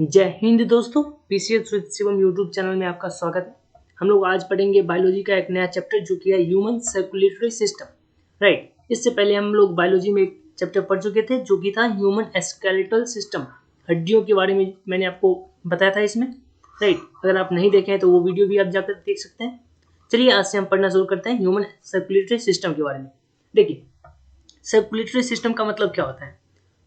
जय हिंद दोस्तों, PCS with Shivam YouTube channel में आपका स्वागत है। हम लोग आज पढ़ेंगे बायोलॉजी का एक नया चैप्टर जो कि है ह्यूमन सर्कुलेटरी सिस्टम। राइट, इससे पहले हम लोग बायोलॉजी में एक चैप्टर पढ़ चुके थे जो कि था ह्यूमन स्केलेटल सिस्टम। हड्डियों के बारे में मैंने आपको बताया था इसमें। राइट, अगर आप नहीं देखे हैं तो वो वीडियो भी आप जाकर देख सकते हैं। चलिए आज से हम पढ़ना शुरू करते हैं ह्यूमन सर्कुलेटरी सिस्टम के बारे में। देखिए, सर्कुलेटरी सिस्टम का मतलब क्या होता है।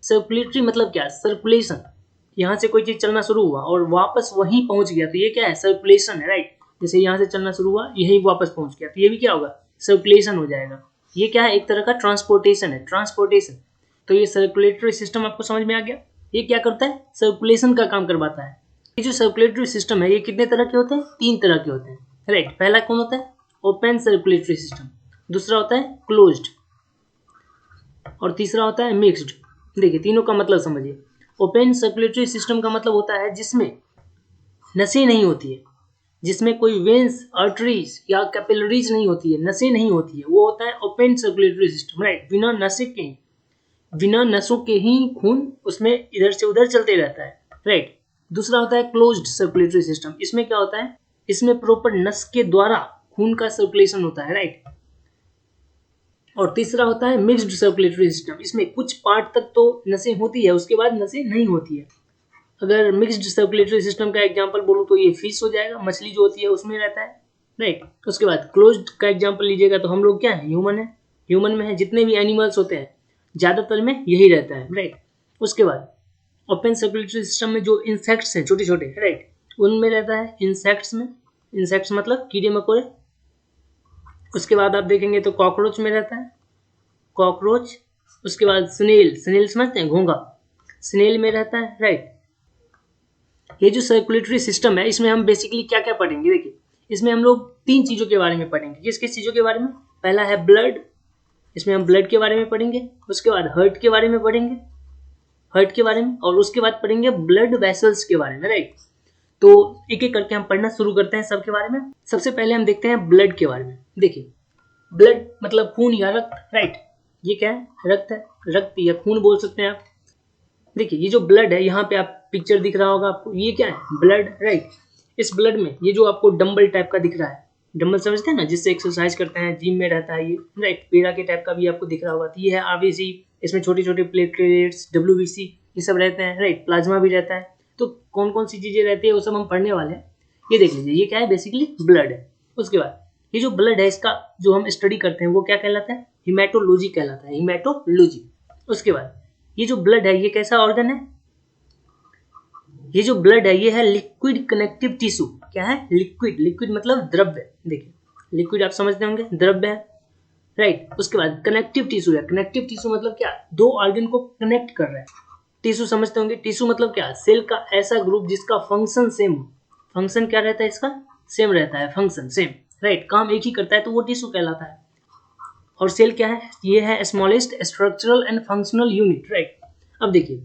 सर्कुलेटरी मतलब क्या, सर्कुलेशन। यहाँ से कोई चीज चलना शुरू हुआ और वापस वहीं पहुंच गया तो ये क्या है, सर्कुलेशन है। राइट, जैसे यहाँ से चलना शुरू हुआ यहीं वापस पहुंच गया तो ये भी क्या होगा, सर्कुलेशन हो जाएगा। ये क्या है, एक तरह का ट्रांसपोर्टेशन है, ट्रांसपोर्टेशन। तो ये सर्कुलेटरी सिस्टम आपको समझ में आ गया। ये क्या करता है, सर्कुलेशन का काम करवाता है। ये जो सर्कुलेटरी सिस्टम है ये कितने तरह के होते हैं, 3 तरह के होते हैं। राइट, पहला कौन होता है, ओपन सर्कुलेटरी सिस्टम। दूसरा होता है क्लोज्ड और तीसरा होता है मिक्स्ड। देखिए तीनों का मतलब समझिए। ओपन सर्कुलेटरी सिस्टम का मतलब होता है जिसमें नसें नहीं होती है, जिसमें कोई वेंस, आर्टरीज या कैपिलरीज नहीं होती है, नसें नहीं होती है, वो होता है ओपन सर्कुलेटरी सिस्टम। राइट, बिना नसों के ही खून उसमें इधर से उधर चलते रहता है। राइट, दूसरा होता है क्लोज्ड सर्कुलेटरी सिस्टम। इसमें क्या होता है, इसमें प्रॉपर नस के द्वारा खून का सर्कुलेशन होता है। राइट, और तीसरा होता है मिक्स्ड सर्कुलेटरी सिस्टम। इसमें कुछ पार्ट तक तो नसें होती है, उसके बाद नसें नहीं होती है। अगर मिक्स्ड सर्कुलेटरी सिस्टम का एग्जांपल बोलूं तो ये फिश हो जाएगा, मछली जो होती है उसमें रहता है। राइट, उसके बाद क्लोज्ड का एग्जांपल लीजिएगा तो हम लोग क्या है, ह्यूमन है। ह्यूमन में है जितने भी एनिमल्स होते हैं ज्यादातर में यही रहता है। राइट, उसके बाद ओपन सर्कुलेटरी सिस्टम में जो इंसेक्ट्स हैं छोटे छोटे, राइट, उनमें रहता है। इंसेक्ट्स में, इंसेक्ट्स मतलब कीड़े मकोड़े। उसके बाद आप देखेंगे तो कॉकरोच में रहता है, कॉकरोच। उसके बाद स्नेल, स्नेल समझते हैं, घोंघा, स्नेल में रहता है। राइट, ये जो सर्कुलेटरी सिस्टम है इसमें हम बेसिकली क्या क्या पढ़ेंगे, देखिए इसमें हम लोग 3 चीजों के बारे में पढ़ेंगे। किस किस चीजों के बारे में, पहला है ब्लड, इसमें हम ब्लड के बारे में पढ़ेंगे। उसके बाद हार्ट के बारे में पढ़ेंगे, हार्ट के बारे में, और उसके बाद पढ़ेंगे ब्लड वेसल्स के बारे में। राइट, तो एक एक करके हम पढ़ना शुरू करते हैं सबके बारे में। सबसे पहले हम देखते हैं ब्लड के बारे में। देखिए ब्लड मतलब खून या रक्त। राइट, ये क्या है, रक्त है, रक्त या खून बोल सकते हैं आप। देखिए ये जो ब्लड है, यहाँ पे आप पिक्चर दिख रहा होगा आपको, ये क्या है, ब्लड। राइट, इस ब्लड में ये जो आपको डंबल टाइप का दिख रहा है, डंबल समझते हैं ना, जिससे एक्सरसाइज करते हैं, जिम में रहता है ये। राइट, पेड़ा के टाइप का भी आपको दिख रहा होगा। तो ये है आरबीसी, इसमें छोटे छोटे प्लेटलेट्स, डब्ल्यूबीसी, ये सब रहते हैं। राइट, प्लाज्मा भी रहता है। तो कौन कौन सी चीजें रहती है वो सब हम पढ़ने वाले हैं। ये देख लीजिए, ये क्या है, बेसिकली ब्लड है। उसके बाद ये जो ब्लड है इसका जो हम स्टडी करते हैं वो क्या कहलाता है, हिमेटोलॉजी कहलाता है, हिमेटोलॉजी। उसके बाद ये जो ब्लड है ये कैसा ऑर्गन है, ये जो ब्लड है ये है लिक्विड कनेक्टिव टिश्यू। क्या है, लिक्विड, लिक्विड मतलब द्रव्य। देखिए लिक्विड आप समझते होंगे, द्रव्य है। राइट, उसके बाद कनेक्टिव टिश्यू है। कनेक्टिव टिश्यू मतलब क्या, 2 ऑर्गन को कनेक्ट कर रहा है। टिश्यू समझते होंगे, टिश्यू मतलब क्या, सेल का ऐसा ग्रुप जिसका फंक्शन सेम हो। फंक्शन क्या रहता है इसका, सेम रहता है, फंक्शन सेम। राइट, काम एक ही करता है तो वो टिश्यू कहलाता है। और सेल क्या है, ये है smallest structural and functional unit. Right, अब देखिए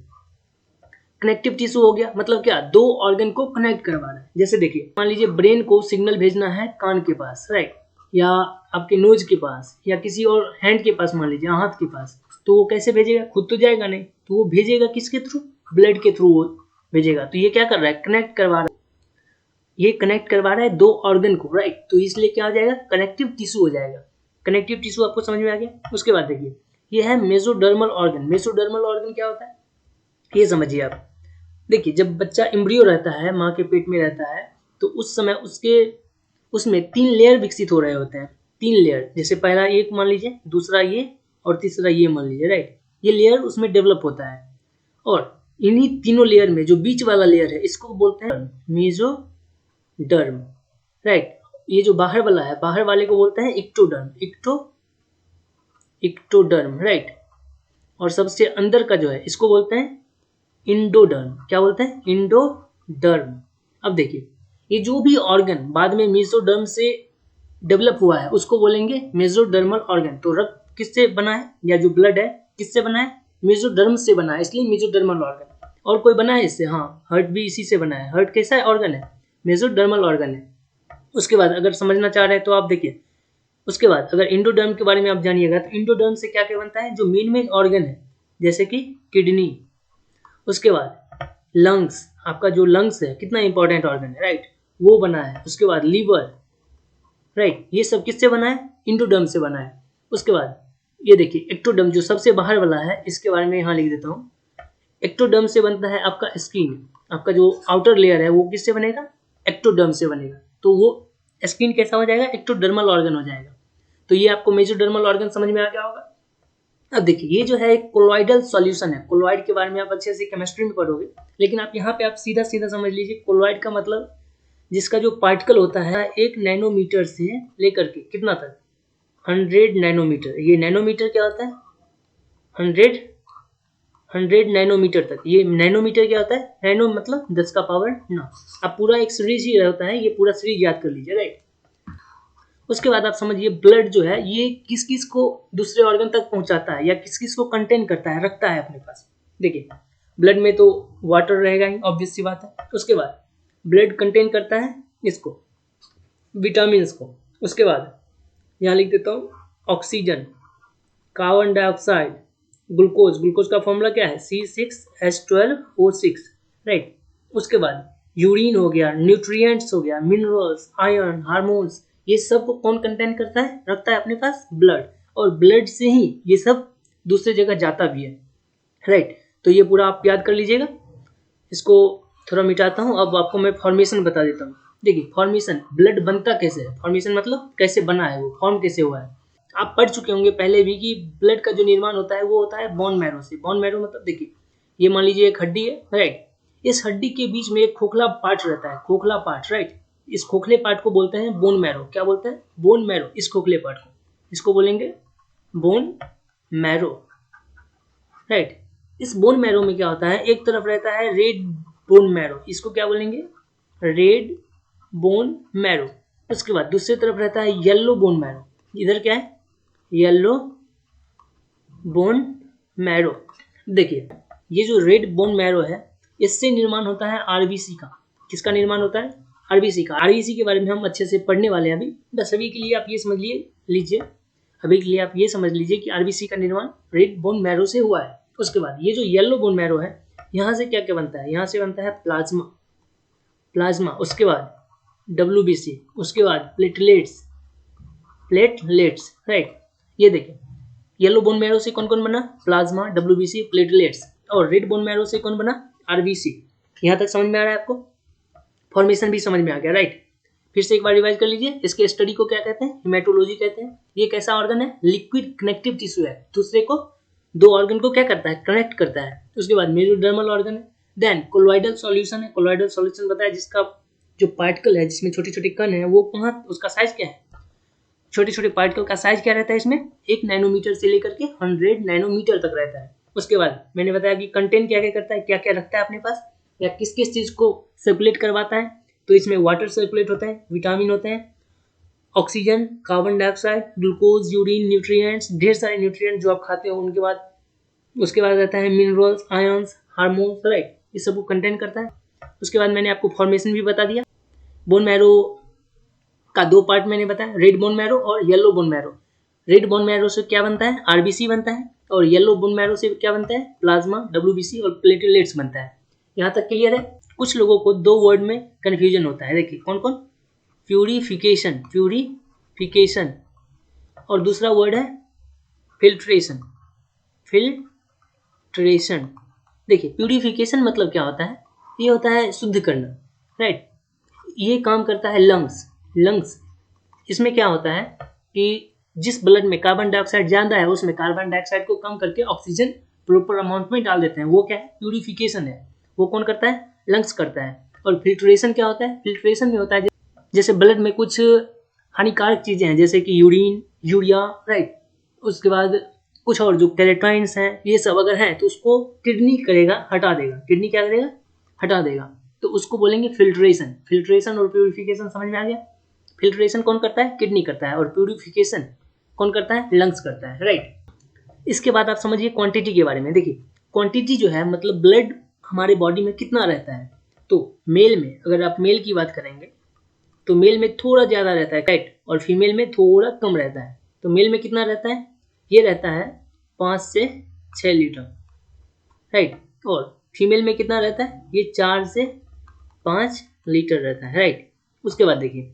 कनेक्टिव टिश्यू हो गया मतलब क्या, 2 ऑर्गन को कनेक्ट करवा रहा है। जैसे देखिए मान लीजिए ब्रेन को सिग्नल भेजना है कान के पास, राइट, या आपके नोज के पास, या किसी और हैंड के पास, मान लीजिए हाथ के पास, तो वो कैसे भेजेगा, खुद तो जाएगा नहीं, तो वो भेजेगा किसके थ्रू, ब्लड के थ्रू वो भेजेगा। तो ये क्या कर रहा है, कनेक्ट करवा रहा है, ये कनेक्ट करवा रहा है 2 ऑर्गन को। राइट, तो इसलिए क्या हो जाएगा, कनेक्टिव टिश्यू हो जाएगा। कनेक्टिव टिश्यू आपको समझ में आ गया। उसके बाद देखिए ये है मेसोडर्मल ऑर्गन। मेसोडर्मल ऑर्गन क्या होता है ये समझिए आप। देखिए जब बच्चा एम्ब्रियो रहता है, माँ के पेट में रहता है, तो उस समय उसमें 3 लेयर विकसित हो रहे होते हैं। 3 लेयर, जैसे पहला एक मान लीजिए, दूसरा ये, और तीसरा ये मान लीजिए। राइट, ये लेयर उसमें डेवलप होता है। और इन्हीं तीनों लेयर में जो बीच वाला लेयर है इसको बोलते हैं मेसोडर्म। राइट, ये जो बाहर वाला है, बाहर वाले को बोलते हैं इक्टोडर्म, इक्टोडर्म। राइट, और सबसे अंदर का जो है इसको बोलते हैं इंडोडर्म। क्या बोलते हैं, इंडोडर्म। अब देखिए ये जो भी ऑर्गन बाद में मेसोडर्म से डेवलप हुआ है उसको बोलेंगे मेसोडर्मल ऑर्गन। तो रक्त किससे बना है, या जो ब्लड है किससे बना है, मेसोडर्म से बना है, इसलिए मेसोडर्मल ऑर्गन। और कोई बना है इससे, हाँ, हार्ट भी इसी से बना है। हार्ट कैसा है, ऑर्गन है, मेसोडर्मल ऑर्गन है। उसके बाद अगर समझना चाह रहे हैं तो आप देखिए, उसके बाद अगर इंडोडर्म के बारे में आप जानिएगा तो इंडोडर्म से क्या क्या बनता है, जो मेन मेन ऑर्गन है, जैसे कि किडनी, उसके बाद लंग्स, आपका जो लंग्स है कितना इंपॉर्टेंट ऑर्गन है, राइट, वो बना है। उसके बाद लीवर, राइट, ये सब किससे बना है, इंडोडर्म से बना है। उसके बाद ये देखिए एक्टोडर्म जो सबसे बाहर वाला है, इसके बारे में यहाँ लिख देता हूँ। एक्टोडर्म से बनता है आपका स्किन, आपका जो आउटर लेयर है वो किससे बनेगा, एक्टोडर्म से बनेगा। तो वो स्किन कैसा हो जाएगा, एक्टोडर्मल ऑर्गन हो जाएगा। तो ये आपको मेसोडर्मल ऑर्गन समझ में आ गया होगा। अब देखिए ये जो है एक कोलॉइडल सॉल्यूशन है। कोलॉइड के बारे में आप अच्छे से केमिस्ट्री में पढ़ोगे, लेकिन आप यहाँ पे आप सीधा सीधा समझ लीजिए, कोलॉइड का मतलब जिसका जो पार्टिकल होता है 1 नैनोमीटर से लेकर के कितना तक, 100 नैनोमीटर। ये नैनोमीटर क्या होता है, 100 नैनोमीटर तक। ये नैनोमीटर क्या होता है, नैनो मतलब 10 का पावर 9। अब पूरा एक सीरीज ही होता है, ये पूरा सीरीज याद कर लीजिए, राइट। उसके बाद आप समझिए ब्लड जो है ये किस किस को दूसरे ऑर्गन तक पहुंचाता है या किस किस को कंटेन करता है, रखता है अपने पास। देखिए ब्लड में तो वाटर रहेगा ही, ऑब्वियस सी बात है। उसके बाद ब्लड कंटेन करता है इसको, विटामिन को। उसके बाद यहाँ लिख देता हूँ oxygen, carbon dioxide, glucose. Glucose का फॉर्मूला क्या है, C6H12O6, राइट। उसके बाद यूरिन हो गया, न्यूट्रिएंट्स हो गया, मिनरल्स, आयरन, हार्मोन्स, ये सब को कौन कंटेन करता है, रखता है अपने पास, ब्लड। और ब्लड से ही ये सब दूसरे जगह जाता भी है, राइट। तो ये पूरा आप याद कर लीजिएगा। इसको थोड़ा मिटाता हूँ, अब आपको मैं फॉर्मेशन बता देता हूँ। देखिए फॉर्मेशन, ब्लड बनता कैसे है, फॉर्मेशन मतलब कैसे बना है, वो फॉर्म कैसे हुआ है। आप पढ़ चुके होंगे पहले भी कि ब्लड का जो निर्माण होता है वो होता है बोन मैरो से। बोन मैरो मतलब देखिए ये मान लीजिए एक हड्डी है, राइट। इस हड्डी के बीच में एक खोखला पार्ट रहता है, खोखला पार्ट, राइट। इस खोखले पार्ट को बोलते हैं बोन मैरो। क्या बोलते हैं, बोन मैरो। इस खोखले पार्ट को, इसको बोलेंगे बोन मैरो, राइट। इस बोन मैरो में क्या होता है, एक तरफ रहता है रेड बोन मैरो, इसको क्या बोलेंगे, रेड बोन मैरो। उसके बाद दूसरी तरफ रहता है येलो बोन मैरो, इधर क्या है, येलो बोन मैरो। देखिए ये जो रेड बोन मैरो है इससे निर्माण होता है आरबीसी का। किसका निर्माण होता है, आरबीसी का। आरबीसी के बारे में हम अच्छे से पढ़ने वाले हैं अभी, बस अभी के लिए आप ये समझ लीजिए, अभी के लिए आप ये समझ लीजिए कि आरबीसी का निर्माण रेड बोन मैरो से हुआ है। उसके बाद ये जो येलो बोन मैरो है, यहाँ से क्या क्या बनता है, यहाँ से बनता है प्लाज्मा, प्लाज्मा। उसके बाद डब्ल्यूबीसी, उसके बाद प्लेटलेट्स, प्लेटलेट्स, राइट। ये देखिए येलो बोन मैरो से कौन कौन बना, प्लाज्मा, डब्ल्यूबीसी, प्लेटलेट्स। और रेड बोन मैरो से कौन बना, आरबीसी। यहाँ तक समझ में आ रहा है आपको, फॉर्मेशन भी समझ में आ गया, राइट। फिर से एक बार रिवाइज कर लीजिए, इसके स्टडी को क्या कहते हैं, हेमेटोलॉजी कहते हैं। ये कैसा ऑर्गन है, लिक्विड कनेक्टिव टिश्यू है, दूसरे को, दो ऑर्गन को क्या करता है, कनेक्ट करता है। उसके बाद मेसोडर्मल ऑर्गन है। देन कोलॉइडल सॉल्यूशन है। कोलॉइडल सॉल्यूशन बताया जिसका जो पार्टिकल है, जिसमें छोटे छोटे कण है, वो कहाँ, उसका साइज क्या है, छोटे छोटे पार्टिकल का साइज क्या रहता है इसमें, 1 नैनोमीटर से लेकर के 100 नैनोमीटर तक रहता है। उसके बाद मैंने बताया कि कंटेंट क्या क्या करता है, क्या क्या रखता है अपने पास, या किस किस चीज को सर्कुलेट करवाता है। तो इसमें वाटर सर्कुलेट होता है, विटामिन होते हैं, oxygen, carbon dioxide, glucose, urine, nutrients, ढेर सारे न्यूट्रिएंट जो आप खाते हो उनके बाद। उसके बाद रहता है मिनरल्स, आयंस, हार्मोन्स, राइट, इस सब को कंटेन करता है। उसके बाद मैंने आपको फॉर्मेशन भी बता दिया। बोन मैरो का दो पार्ट मैंने बताया, रेड बोन मैरो और yellow bone marrow. Red bone marrow से क्या बनता है, आरबीसी बनता है, और येलो बोन मैरो से क्या बनता है, प्लाज्मा, डब्ल्यूबीसी और प्लेटलेट्स बनता है। यहाँ तक क्लियर है। कुछ लोगों को दो वर्ड में कंफ्यूजन होता है, देखिए कौन कौन, प्यूरिफिकेशन, प्यूरिफिकेशन, और दूसरा वर्ड है फिल्ट्रेशन, फिल्ट्रेशन। देखिए प्यूरिफिकेशन मतलब क्या होता है, ये होता है शुद्ध करना, राइट। ये काम करता है लंग्स, लंग्स। इसमें क्या होता है कि जिस ब्लड में कार्बन डाइऑक्साइड ज्यादा है उसमें कार्बन डाइऑक्साइड को कम करके ऑक्सीजन प्रॉपर अमाउंट में डाल देते हैं, वो क्या है, प्यूरिफिकेशन है। वो कौन करता है, लंग्स करता है। और फिल्ट्रेशन क्या होता है, फिल्ट्रेशन में होता है जैसे ब्लड में कुछ हानिकारक चीजें हैं जैसे कि यूरिन, यूरिया, राइट। उसके बाद कुछ और जो कैरेटाइंस हैं, ये सब अगर हैं तो उसको किडनी करेगा, हटा देगा। किडनी क्या करेगा, हटा देगा। तो उसको बोलेंगे फिल्ट्रेशन। फिल्ट्रेशन और प्यूरिफिकेशन समझ में आ गया। फिल्ट्रेशन कौन करता है, किडनी करता है, और प्यूरिफिकेशन कौन करता है, लंग्स करता है, राइट। इसके बाद आप समझिए क्वांटिटी के बारे में। देखिए क्वांटिटी जो है मतलब ब्लड हमारे बॉडी में कितना रहता है। तो मेल में, अगर आप मेल की बात करेंगे तो मेल में थोड़ा ज़्यादा रहता है, राइट, और फीमेल में थोड़ा कम रहता है। तो मेल में कितना रहता है, ये रहता है 5 से 6 लीटर, राइट। और फीमेल में कितना रहता है, ये 4 से 5 लीटर रहता है, राइट। उसके बाद देखिए,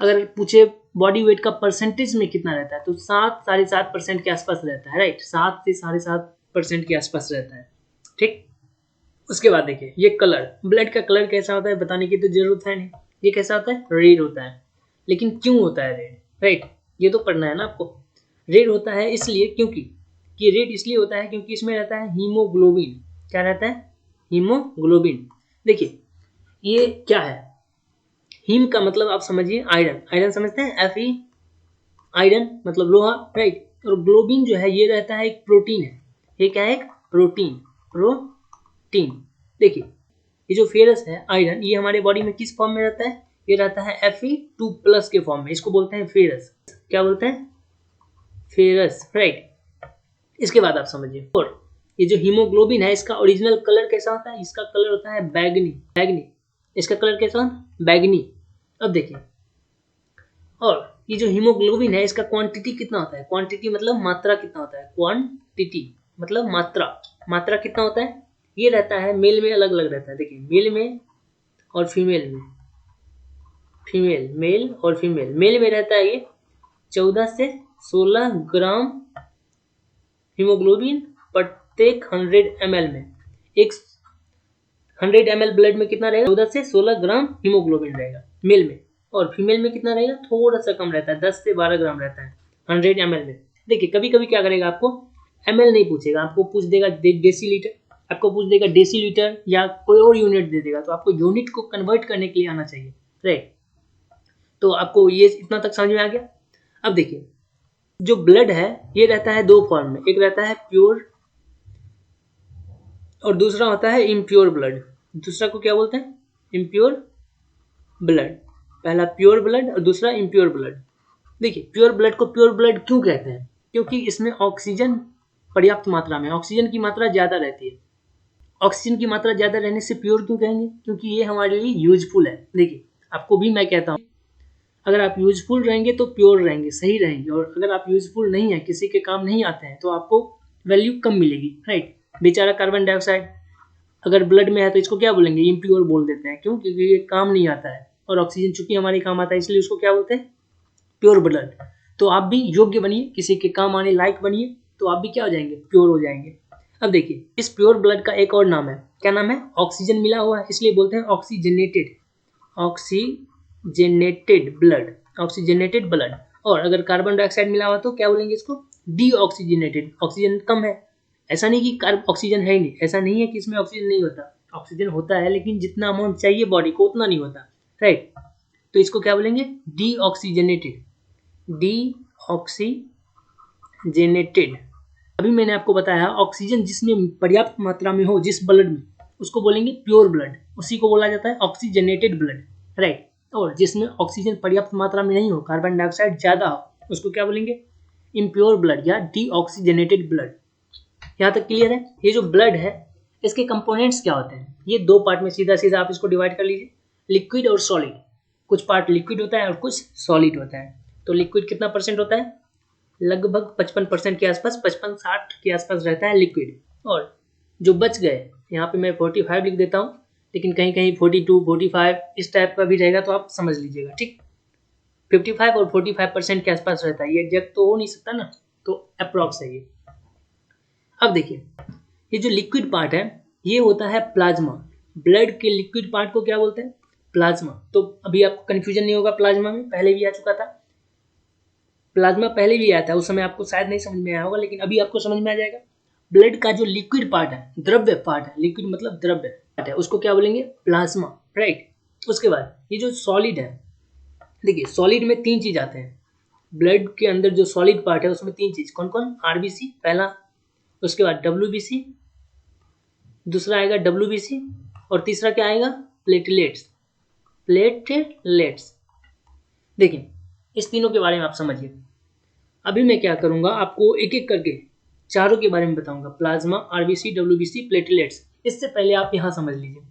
अगर पूछे बॉडी वेट का परसेंटेज में कितना रहता है, तो 7-7.5% के आसपास रहता है, राइट। 7 से 7.5% के आसपास रहता है, ठीक। उसके बाद देखिए, ये कलर, ब्लड का कलर कैसा होता है बताने की तो जरूरत है नहीं, ये कैसा होता है, रेड होता है। लेकिन क्यों होता है रेड, राइट, ये तो पढ़ना है ना आपको। रेड होता है इसलिए क्योंकि, ये रेड इसलिए होता है क्योंकि इसमें रहता है हीमोग्लोबिन। क्या रहता है, हीमोग्लोबिन। देखिए ये क्या है, हीम का मतलब आप समझिए आयरन, आयरन समझते हैं, Fe, आयरन मतलब लोहा, राइट। और ग्लोबिन जो है ये रहता है एक प्रोटीन है, ये क्या है, एक प्रोटीन, प्रोटीन। देखिए ये जो फेरस है आयरन, ये हमारे बॉडी में किस फॉर्म में रहता है, ये रहता है Fe2+ के फॉर्म में, इसको बोलते हैं फेरस। क्या बोलते हैं, फेरस, राइट। इसके बाद आप समझिए, और ये जो हीमोग्लोबिन है इसका ओरिजिनल कलर कैसा होता है, इसका कलर होता है बैगनी, बैगनी। इसका कलर कैसा होता है, बैगनी। अब देखिए, और ये जो हीमोग्लोबिन है इसका क्वांटिटी कितना होता है, क्वांटिटी मतलब मात्रा कितना होता है, क्वांटिटी मतलब मात्रा, मात्रा कितना होता है, ये रहता है मेल में अलग अलग रहता है। देखिए मेल में और फीमेल में, फीमेल, मेल और फीमेल, मेल में रहता है ये 14 से 16 ग्राम हीमोग्लोबिन प्रत्येक 100 ml में। एक 100 ml ब्लड में कितना रहेगा, 14 से 16 ग्राम हीमोग्लोबिन रहेगा मेल में। और फीमेल में कितना रहेगा, थोड़ा सा कम रहता है, 10 से 12 ग्राम रहता है 100 ml में। देखिए कभी कभी क्या करेगा, आपको ml नहीं पूछेगा, आपको पूछ देगा डेसीलीटर, आपको पूछ देगा डेसीलीटर या कोई और यूनिट दे देगा, तो आपको यूनिट को कन्वर्ट करने के लिए आना चाहिए, राइट। तो आपको ये इतना तक समझ में आ गया। अब देखिए, जो ब्लड है ये रहता है दो फॉर्म में, एक रहता है प्योर और दूसरा होता है इम्प्योर ब्लड। दूसरा को क्या बोलते हैं, इम्प्योर ब्लड। पहला प्योर ब्लड और दूसरा इम्प्योर ब्लड। देखिए प्योर ब्लड को प्योर ब्लड क्यों कहते हैं, क्योंकि इसमें ऑक्सीजन पर्याप्त मात्रा में, ऑक्सीजन की मात्रा ज़्यादा रहती है। ऑक्सीजन की मात्रा ज़्यादा रहने से प्योर क्यों कहेंगे, क्योंकि ये हमारे लिए यूजफुल है। देखिए आपको भी मैं कहता हूँ, अगर आप यूजफुल रहेंगे तो प्योर रहेंगे, सही रहेंगे, और अगर आप यूजफुल नहीं है, किसी के काम नहीं आते हैं, तो आपको वैल्यू कम मिलेगी, राइट। बेचारा कार्बन डाइऑक्साइड अगर ब्लड में है तो इसको क्या बोलेंगे, इम्प्योर बोल देते हैं। क्यों, क्योंकि ये काम नहीं आता है, और ऑक्सीजन चूंकि हमारे काम आता है, इसलिए उसको क्या बोलते हैं, प्योर ब्लड। तो आप भी योग्य बनिए, किसी के काम आने लायक बनिए, तो आप भी क्या हो जाएंगे, प्योर हो जाएंगे। अब देखिए, इस प्योर ब्लड का एक और नाम है, क्या नाम है, ऑक्सीजन मिला हुआ है इसलिए बोलते हैं oxygenated, oxygenated blood, oxygenated blood. और अगर कार्बन डाइऑक्साइड मिला हुआ तो क्या बोलेंगे इसको, डीऑक्सीजनेटेड, ऑक्सीजन कम है। ऐसा नहीं कि ऑक्सीजन है ही नहीं, ऐसा नहीं है कि इसमें ऑक्सीजन नहीं होता, ऑक्सीजन होता है, लेकिन जितना अमाउंट चाहिए बॉडी को उतना नहीं होता, राइट। तो इसको क्या बोलेंगे, डीऑक्सीजनेटेड, डीऑक्सीजनेटेड। अभी मैंने आपको बताया ऑक्सीजन जिसमें पर्याप्त मात्रा में हो, जिस ब्लड में, उसको बोलेंगे प्योर ब्लड, उसी को बोला जाता है ऑक्सीजनेटेड ब्लड, राइट। और जिसमें ऑक्सीजन पर्याप्त मात्रा में नहीं हो, कार्बन डाइऑक्साइड ज्यादा हो, उसको क्या बोलेंगे, इम्प्योर ब्लड या डीऑक्सीजनेटेड ब्लड। यहाँ तक क्लियर है। ये जो ब्लड है इसके कंपोनेंट्स क्या होते हैं, ये दो पार्ट में सीधा सीधा आप इसको डिवाइड कर लीजिए, लिक्विड और सॉलिड। कुछ पार्ट लिक्विड होता है और कुछ सॉलिड होता है। तो लिक्विड कितना परसेंट होता है, लगभग 55% के आसपास, 55-60 के आसपास रहता है लिक्विड। और जो बच गए, यहाँ पे मैं 45 लिख देता हूँ, लेकिन कहीं कहीं 42, 45 इस टाइप का भी रहेगा, तो आप समझ लीजिएगा, ठीक। 55 और 45% के आसपास रहता है, ये एग्जैक्ट तो हो नहीं सकता ना, तो अप्रॉक्स है ये। अब देखिए, ये जो लिक्विड पार्ट है ये होता है प्लाज्मा। ब्लड के लिक्विड पार्ट को क्या बोलते हैं, प्लाज्मा। तो अभी आपको कंफ्यूजन नहीं होगा, प्लाज्मा में पहले भी आ चुका था, प्लाज्मा पहले भी आया था, उस समय आपको शायद नहीं समझ में आया होगा, लेकिन अभी आपको समझ में आ जाएगा। ब्लड का जो लिक्विड पार्ट है, द्रव्य पार्ट है, लिक्विड मतलब द्रव्य पार्ट है, उसको क्या बोलेंगे, प्लाज्मा, राइट। उसके बाद ये जो सॉलिड है, देखिए सॉलिड में 3 चीज आते हैं। ब्लड के अंदर जो सॉलिड पार्ट है उसमें 3 चीज, कौन कौन, आरबीसी पहला, उसके बाद डब्ल्यूबीसी, दूसरा आएगा डब्ल्यूबीसी, और तीसरा क्या आएगा, प्लेटलेट्स, प्लेटलेट्स। देखिए इस तीनों के बारे में आप समझिए। अभी मैं क्या करूंगा, आपको एक एक करके चारों के बारे में बताऊंगा, प्लाज्मा, आरबीसी, डब्ल्यूबीसी, प्लेटलेट्स। इससे पहले आप यहाँ समझ लीजिए,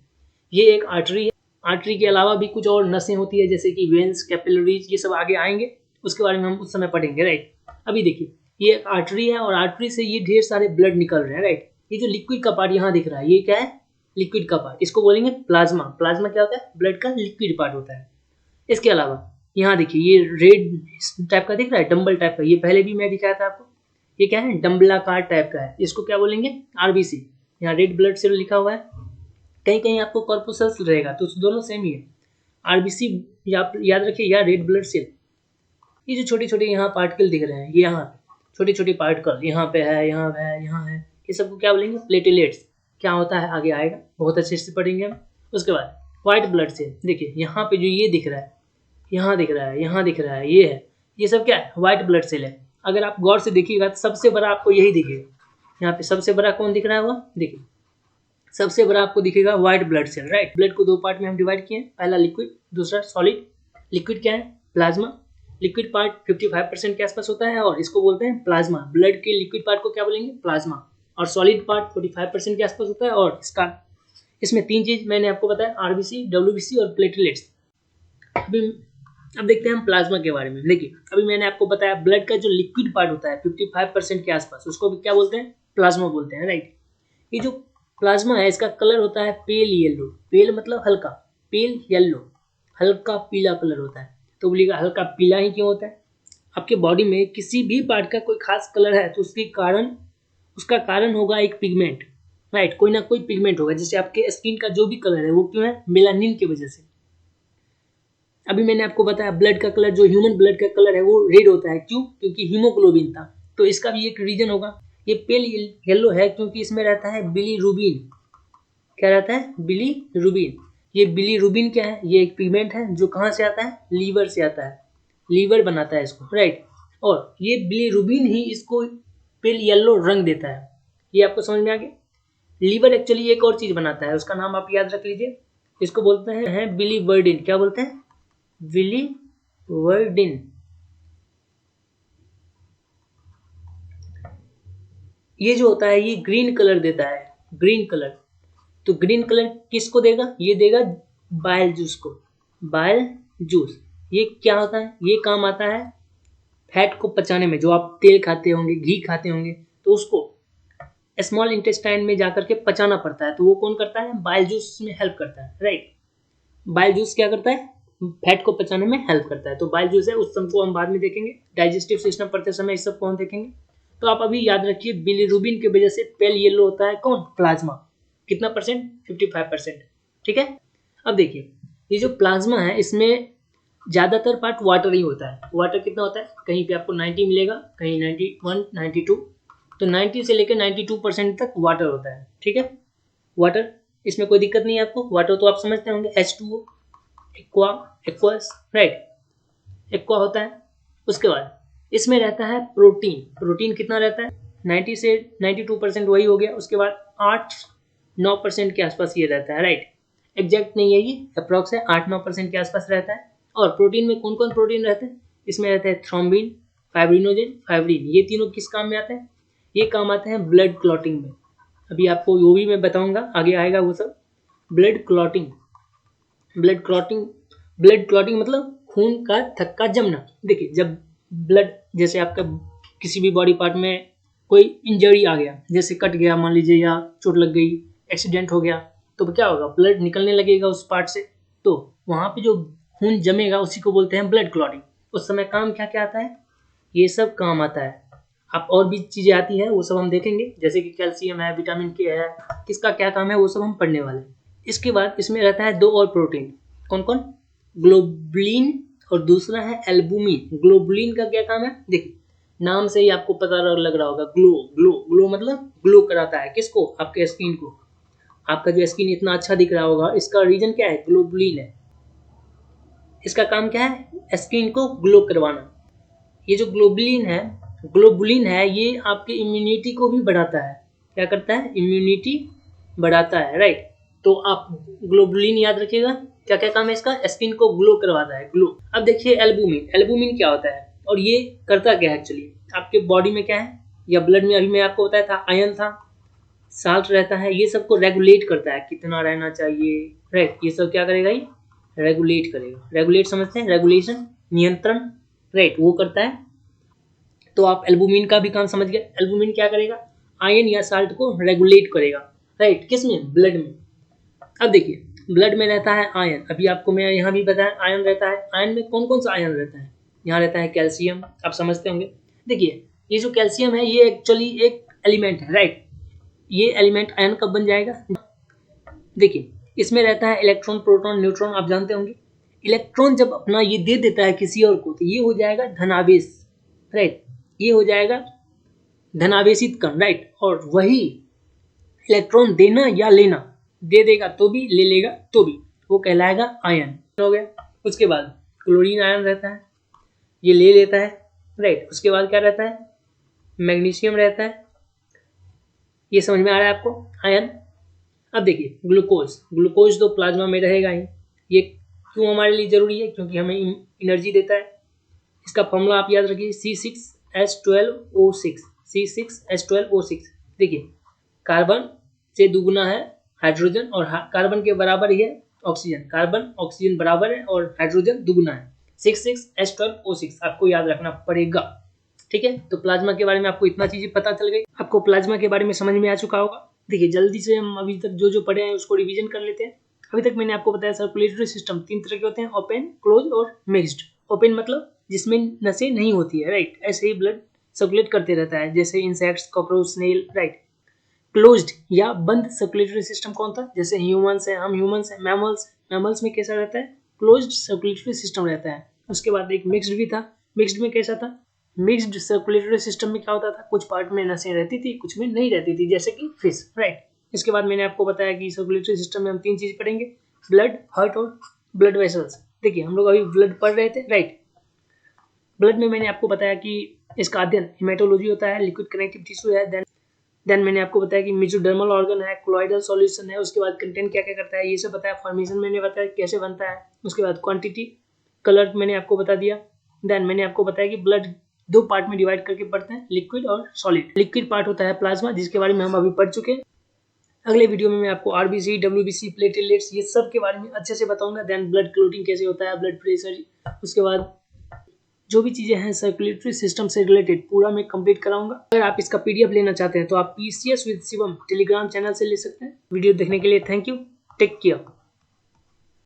ये एक आर्टरी है। आर्टरी के अलावा भी कुछ और नसें होती है, जैसे कि वेन्स, कैपिलरीज, ये सब आगे आएंगे, उसके बारे में हम उस समय पढ़ेंगे, राइट। अभी देखिए ये एक आर्टरी है, और आर्टरी से ये ढेर सारे ब्लड निकल रहे हैं, राइट। ये जो लिक्विड का पार्ट यहाँ दिख रहा है, ये क्या है, लिक्विड का पार्ट, इसको बोलेंगे प्लाज्मा। प्लाज्मा क्या होता है? ब्लड का लिक्विड पार्ट होता है। इसके अलावा यहाँ देखिए ये रेड टाइप का दिख रहा है, डम्बल टाइप का, ये पहले भी मैं दिखाया था आपको। ये क्या है? डम्बलाकार टाइप का है, इसको क्या बोलेंगे? आरबीसी। यहाँ रेड ब्लड सेल लिखा हुआ है, कहीं कहीं आपको कॉर्पुसल्स रहेगा, तो दोनों सेम ही है। आरबीसी याद रखिए, या रेड ब्लड सेल। ये जो छोटे छोटे यहाँ पार्टिकल दिख रहे हैं, ये यहाँ छोटे छोटे पार्टिकल यहाँ पे है, यहाँ है, यहाँ है, ये सबको क्या बोलेंगे? प्लेटलेट्स। क्या होता है आगे आएगा, बहुत अच्छे से पढ़ेंगे हम। उसके बाद व्हाइट ब्लड सेल, देखिए यहाँ पे जो ये दिख रहा है, यहाँ दिख रहा है, यहाँ दिख रहा है, ये है, ये सब क्या है? व्हाइट ब्लड सेल है। अगर आप गौर से देखिएगा तो सबसे बड़ा आपको यही दिखेगा। यहाँ पे सबसे बड़ा कौन दिख रहा है? वो देखिए सबसे बड़ा आपको दिखेगा white blood cell, right. Blood को दो पार्ट में हम डिवाइड किए हैं, पहला लिक्विड, दूसरा सॉलिड। लिक्विड क्या है? प्लाज्मा। लिक्विड पार्ट 55% के आसपास होता है और इसको बोलते हैं प्लाज्मा। ब्लड के लिक्विड पार्ट को क्या बोलेंगे? प्लाज्मा। और सॉलिड पार्ट 45% के आसपास होता है और इसमें तीन चीज मैंने आपको बताया, आरबीसी, डब्ल्यूबीसी और प्लेटलेट्स। अब देखते हैं हम प्लाज्मा के बारे में। देखिए अभी मैंने आपको बताया ब्लड का जो लिक्विड पार्ट होता है 55% के आसपास, उसको भी क्या बोलते हैं? प्लाज्मा बोलते हैं, राइट। ये जो प्लाज्मा है इसका कलर होता है पेल येलो। पेल मतलब हल्का, पेल येलो, हल्का पीला कलर होता है। तो बोलिएगा हल्का पीला ही क्यों होता है? आपके बॉडी में किसी भी पार्ट का कोई खास कलर है तो उसका कारण होगा एक पिगमेंट, राइट। कोई ना कोई पिगमेंट होगा। जैसे आपके स्किन का जो भी कलर है वो क्यों है? मेलानिन की वजह से। अभी मैंने आपको बताया ब्लड का कलर, जो ह्यूमन ब्लड का कलर है वो रेड होता है, क्यों? क्योंकि हीमोग्लोबिन था। तो इसका भी एक रीजन होगा। ये पेल येलो है क्योंकि इसमें रहता है बिलीरुबिन। क्या रहता है? बिलीरुबिन। ये बिलीरुबिन क्या है? ये एक पिगमेंट है जो कहाँ से आता है? लीवर से आता है। लीवर बनाता है इसको, राइट। और ये बिलीरुबिन ही इसको पेल येलो रंग देता है। ये आपको समझ में आ गया? लीवर एक्चुअली एक और चीज बनाता है, उसका नाम आप याद रख लीजिए। इसको बोलते हैं बिलीवर्डिन। क्या बोलते हैं? बिलीवर्डिन। ये जो होता है ये ग्रीन कलर देता है, ग्रीन कलर। तो ग्रीन कलर किसको देगा? ये देगा बाइल जूस को। बाइल जूस ये क्या होता है? ये काम आता है फैट को पचाने में। जो आप तेल खाते होंगे, घी खाते होंगे, तो उसको स्मॉल इंटेस्टाइन में जाकर के पचाना पड़ता है। तो वो कौन करता है? बाइल जूस में हेल्प करता है, राइट। बाइल जूस क्या करता है? फैट को पचाने में हेल्प करता है। तो बाइल जूस है, उस सबको हम बाद में देखेंगे। डाइजेस्टिव सिस्टम पढ़ते समय इस सब को हम देखेंगे। तो आप अभी याद रखिए बिलीरुबिन की वजह से पेल येलो होता है कौन? प्लाज्मा। कितना परसेंट? 55%, ठीक है। अब देखिए ये जो प्लाज्मा है इसमें ज्यादातर पार्ट वाटर ही होता है। वाटर कितना होता है? कहीं पे आपको 90 मिलेगा, कहीं 91, 92। तो 90 से लेकर 92% तक वाटर होता है, ठीक है। वाटर, इसमें कोई दिक्कत नहीं है आपको। वाटर तो आप समझते होंगे, H2O, aqua, aqueous, right. Aqua होता है। उसके बाद इसमें रहता है प्रोटीन। प्रोटीन कितना रहता है? 90 से 92% वही हो गया। उसके बाद 8-9% के आसपास ये रहता है, राइट। एग्जैक्ट नहीं है, ये अप्रॉक्स है, 8-9% के आसपास रहता है। और प्रोटीन में कौन कौन प्रोटीन रहते हैं? इसमें रहते हैं थ्रोम्बिन, फाइब्रिनोजन, फाइब्रिन। ये तीनों किस काम में आते हैं? ये काम आते हैं ब्लड क्लॉटिंग में। अभी आपको वो भी मैं बताऊंगा, आगे आएगा वो सब। Blood clotting, blood clotting, blood clotting मतलब खून का थक्का जमना। देखिए जब ब्लड, जैसे आपका किसी भी बॉडी पार्ट में कोई इंजरी आ गया, जैसे कट गया मान लीजिए, या चोट लग गई, एक्सीडेंट हो गया, तो क्या होगा? ब्लड निकलने लगेगा उस पार्ट से। तो वहाँ पे जो खून जमेगा उसी को बोलते हैं ब्लड क्लॉटिंग। उस समय काम क्या क्या आता है? ये सब काम आता है। आप और भी चीज़ें आती है, वो सब हम देखेंगे, जैसे कि कैल्शियम है, विटामिन के है, किसका क्या काम है वो सब हम पढ़ने वाले हैं। इसके बाद इसमें रहता है दो और प्रोटीन। कौन कौन? ग्लोबुलिन और दूसरा है एल्बुमिन। ग्लोबुलिन का क्या काम है? देखिए नाम से ही आपको पता लग रहा होगा, ग्लो ग्लो ग्लो मतलब ग्लो कराता है। किसको? आपके स्किन को। आपका जो स्किन इतना अच्छा दिख रहा होगा, इसका रीजन क्या है? ग्लोबुलिन है। इसका काम क्या है? स्किन को ग्लो करवाना। ये जो ग्लोबुलिन है ये आपकी इम्यूनिटी को भी बढ़ाता है। क्या करता है? इम्यूनिटी बढ़ाता है, राइट। तो आप ग्लोबुलिन याद रखिएगा। क्या क्या काम है इसका? स्किन को ग्लो करवाता है, ग्लो। अब देखिए एल्बुमिन। एल्बुमिन क्या होता है और ये करता क्या है? एक्चुअली आपके बॉडी में क्या है, या ब्लड में, अभी मैं आपको बताया था आयरन था, साल्ट रहता है, ये सबको रेगुलेट करता है, कितना रहना चाहिए, राइट। ये सब क्या करेगा? ये रेगुलेट करेगा। रेगुलेट समझते हैं? रेगुलेशन, नियंत्रण, राइट, वो करता है। तो आप एल्बुमिन का भी काम समझ गए। एल्बुमिन क्या करेगा? आयरन या साल्ट को रेगुलेट करेगा, राइट। किस में? ब्लड में। अब देखिए ब्लड में रहता है आयन, अभी आपको मैं यहाँ भी बताया आयन रहता है। आयन में कौन कौन सा आयन रहता है? यहाँ रहता है कैल्शियम, आप समझते होंगे। देखिए ये जो कैल्शियम है ये एक्चुअली एक एलिमेंट है, राइट। ये एलिमेंट आयन कब बन जाएगा? देखिए इसमें रहता है इलेक्ट्रॉन, प्रोटॉन, न्यूट्रॉन, आप जानते होंगे। इलेक्ट्रॉन जब अपना ये दे देता है किसी और को तो ये हो जाएगा धनावेश, राइट। ये हो जाएगा धनावेशित कण, राइट। और वही इलेक्ट्रॉन देना या लेना, दे देगा तो भी, ले लेगा तो भी, वो कहलाएगा आयन। हो गया। उसके बाद क्लोरीन आयन रहता है, ये ले लेता है, राइट। उसके बाद क्या रहता है? मैग्नीशियम रहता है। ये समझ में आ रहा है आपको आयन? अब देखिए ग्लूकोज, ग्लूकोज तो प्लाज्मा में रहेगा ही। ये क्यों हमारे लिए जरूरी है? क्योंकि हमें एनर्जी देता है। इसका फॉर्मूला आप याद रखिए C6H12O6, C6H12O6। देखिए कार्बन से दुगुना है हाइड्रोजन और कार्बन के बराबर ही है ऑक्सीजन, कार्बन ऑक्सीजन बराबर है और हाइड्रोजन दुगुना है। 6,6H12O6 आपको याद रखना पड़ेगा, ठीक है। तो प्लाज्मा के बारे में आपको इतना चीजें पता चल गई, आपको प्लाज्मा के बारे में समझ में आ चुका होगा। देखिए जल्दी से हम अभी तक जो जो पढ़े हैं उसको रिवीजन कर लेते हैं। अभी तक मैंने आपको बताया सर्कुलेटरी सिस्टम 3 तरह के होते हैं, ओपन, क्लोज और मिक्स्ड। ओपन मतलब जिसमें नसें नहीं होती है, राइट। ऐसे ही ब्लड सर्कुलेट करते रहता है, जैसे insects, cockroach, snail, right. Closed या बंद सर्कुलेटरी सिस्टम कौन था? जैसे ह्यूमंस है, हम ह्यूमंस है, मैमल्स, मैमल्स में कैसा रहता है? क्लोज्ड सर्कुलेटरी सिस्टम रहता है। उसके बाद एक मिक्स्ड भी था, मिक्स्ड में कैसा था? मिक्स्ड सर्कुलेटरी सिस्टम में क्या होता था? कुछ पार्ट में नसें रहती थी, कुछ में नहीं रहती थी, जैसे कि फिश, राइट। इसके बाद मैंने आपको बताया कि सर्कुलेटरी सिस्टम में हम 3 चीज पढ़ेंगे, ब्लड, हार्ट और ब्लड वेसल्स। देखिए हम लोग अभी ब्लड पढ़ रहे थे, राइट। ब्लड में मैंने आपको बताया कि इसका अध्ययन हेमेटोलॉजी होता है, लिक्विड कनेक्टिव टिश्यू है। देन मैंने आपको बताया कि मेसोडर्मल ऑर्गन है, कोलॉइडल सॉल्यूशन है। उसके बाद कंटेंट क्या क्या करता है ये सब बताया। फॉर्मेशन मैंने बताया कैसे बनता है। उसके बाद क्वांटिटी, कलर मैंने आपको बता दिया। देन मैंने आपको बताया कि ब्लड 2 पार्ट में डिवाइड करके पढ़ते हैं, लिक्विड और सॉलिड। लिक्विड पार्ट होता है प्लाज्मा, जिसके बारे में हम अभी पढ़ चुके हैं। अगले वीडियो में मैं आपको आरबीसी, डब्ल्यूबीसी, प्लेटलेट्स ये सब के बारे में अच्छे से बताऊंगा। देन ब्लड क्लोटिंग कैसे होता है, ब्लड प्रेशर, उसके बाद जो भी चीजें हैं सर्कुलेटरी सिस्टम से रिलेटेड पूरा मैं कंप्लीट कराऊंगा। अगर आप इसका पीडीएफ लेना चाहते हैं तो आप PCS with Shivam Telegram channel से ले सकते हैं। वीडियो देखने के लिए थैंक यू, टेक केयर।